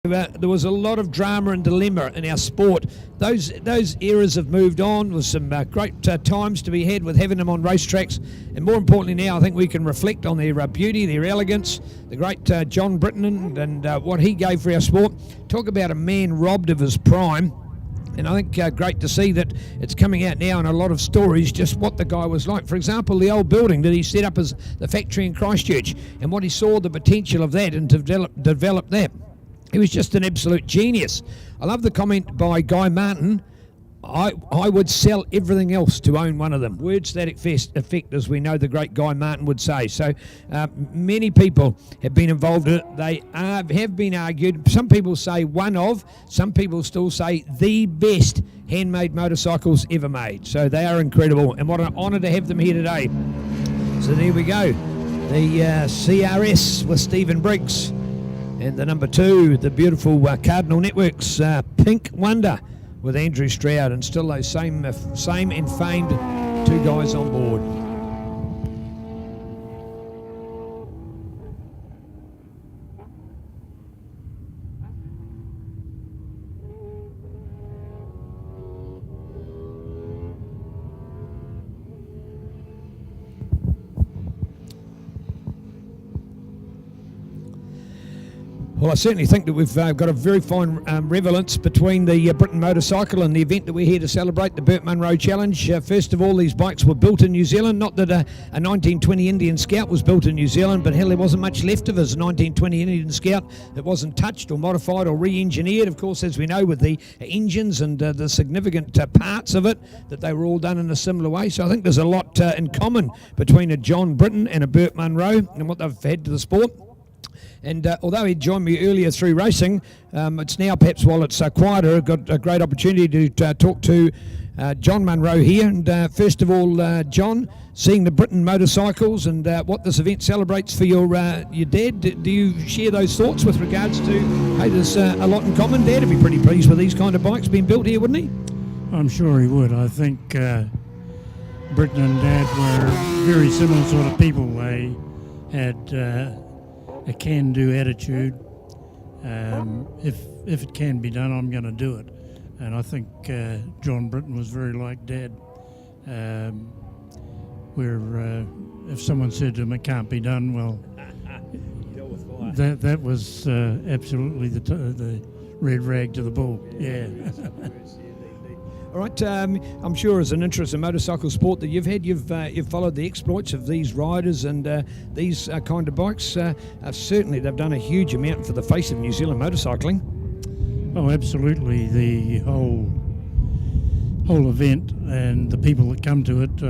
There was a lot of drama and dilemma in our sport. Those eras have moved on with some great times to be had with having them on racetracks, and more importantly now I think we can reflect on their beauty, their elegance, the great John Britton and what he gave for our sport. Talk about a man robbed of his prime. And I think great to see that it's coming out now in a lot of stories just what the guy was like. For example, the old building that he set up as the factory in Christchurch and what he saw the potential of that and to develop that. He was just an absolute genius. I love the comment by Guy Martin, I would sell everything else to own one of them. Words that effect, as we know the great Guy Martin would say. So many people have been involved in it. They have been argued. Some people say one of, some people still say the best handmade motorcycles ever made. So they are incredible, and what an honour to have them here today. So there we go. The CRS with Stephen Briggs. And the number 2, the beautiful Cardinal Networks Pink Wonder with Andrew Stroud, and still those same and famed 2 guys on board. Well, I certainly think that we've got a very fine relevance between the Britain motorcycle and the event that we're here to celebrate, the BurtMunro Challenge. First of all, these bikes were built in New Zealand. Not that a 1920 Indian Scout was built in New Zealand, but hell, there wasn't much left of us. A 1920 Indian Scout that wasn't touched or modified or re-engineered, of course, as we know, with the engines and the significant parts of it, that they were all done in a similar way. So I think there's a lot in common between a John Britton and a Burt Munro and what they've had to the sport. And although he joined me earlier through racing, it's now perhaps while it's quieter, I've got a great opportunity to talk to John Munro here. And first of all, John, seeing the Britain motorcycles and what this event celebrates for your dad, do you share those thoughts with regards to, hey, there's a lot in common? Dad would be pretty pleased with these kind of bikes being built here, wouldn't he? I'm sure he would. I think Britain and Dad were very similar sort of people. They had a can-do attitude. If it can be done, I'm going to do it. And I think John Britton was very like Dad. Where if someone said to him it can't be done, well, that was absolutely the red rag to the bull. Yeah. All right, I'm sure as an interest in motorcycle sport that you've followed the exploits of these riders and these kind of bikes. Certainly they've done a huge amount for the face of New Zealand motorcycling. Oh, absolutely. The whole event and the people that come to it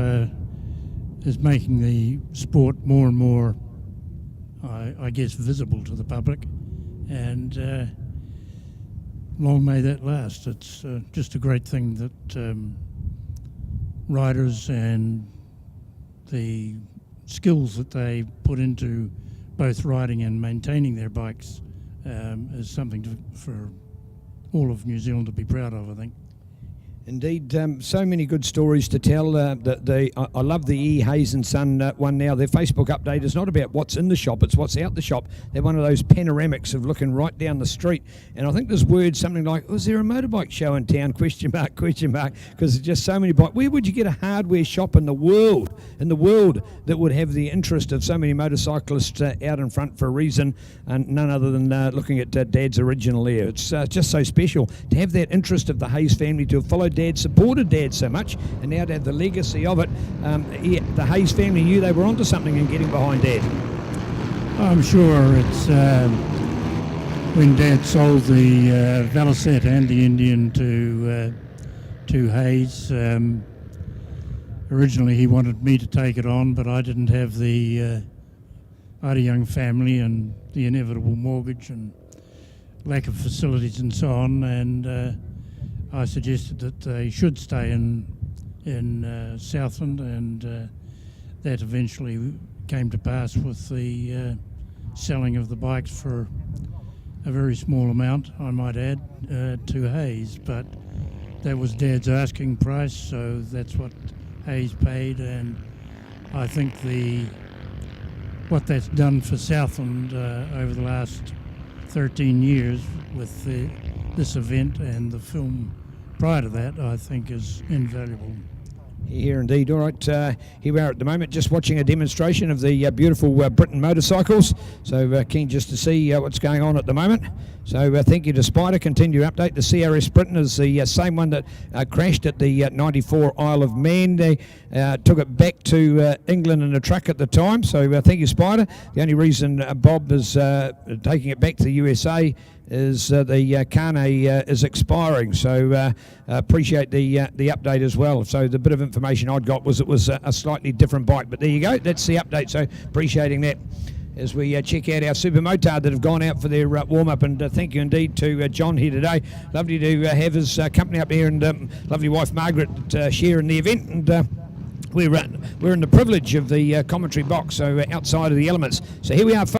is making the sport more and more, I guess, visible to the public. And long may that last. It's just a great thing that riders and the skills that they put into both riding and maintaining their bikes is something for all of New Zealand to be proud of, I think. Indeed, so many good stories to tell. I love the E. Hayes and Son one now. Their Facebook update is not about what's in the shop, it's what's out the shop. They're one of those panoramics of looking right down the street. And I think there's words something like, was there a motorbike show in town? Question mark, because there's just so many bikes. Where would you get a hardware shop in the world that would have the interest of so many motorcyclists out in front for a reason, and none other than looking at Dad's original there. It's just so special to have that interest of the Hayes family, to have followed Dad, supported Dad so much, and now to have the legacy of it. The Hayes family knew they were onto something in getting behind Dad. I'm sure it's when Dad sold the Velocette and the Indian to Hayes. Originally he wanted me to take it on, but I didn't have I had a young family and the inevitable mortgage and lack of facilities and so on, and I suggested that they should stay in Southland, and that eventually came to pass with the selling of the bikes for a very small amount, I might add, to Hayes. But that was Dad's asking price, so that's what Hayes paid, and I think what that's done for Southland over the last 13 years with this event, and the film prior to that, I think, is invaluable. Here indeed. All right, here we are at the moment, just watching a demonstration of the beautiful Britain motorcycles. So keen just to see what's going on at the moment. So thank you to Spider. Continue to update. The CRS Britain is the same one that crashed at the 94 Isle of Man. They took it back to England in a truck at the time. So thank you, Spider. The only reason Bob is taking it back to the USA is the carnet is expiring, so appreciate the update as well. So the bit of information I'd got was it was a slightly different bike, but there you go, that's the update, so appreciating that as we check out our super motard that have gone out for their warm-up. And thank you indeed to John here today. Lovely to have his company up here, and lovely wife Margaret share in the event. And we're in the privilege of the commentary box, so outside of the elements. So here we are, folks.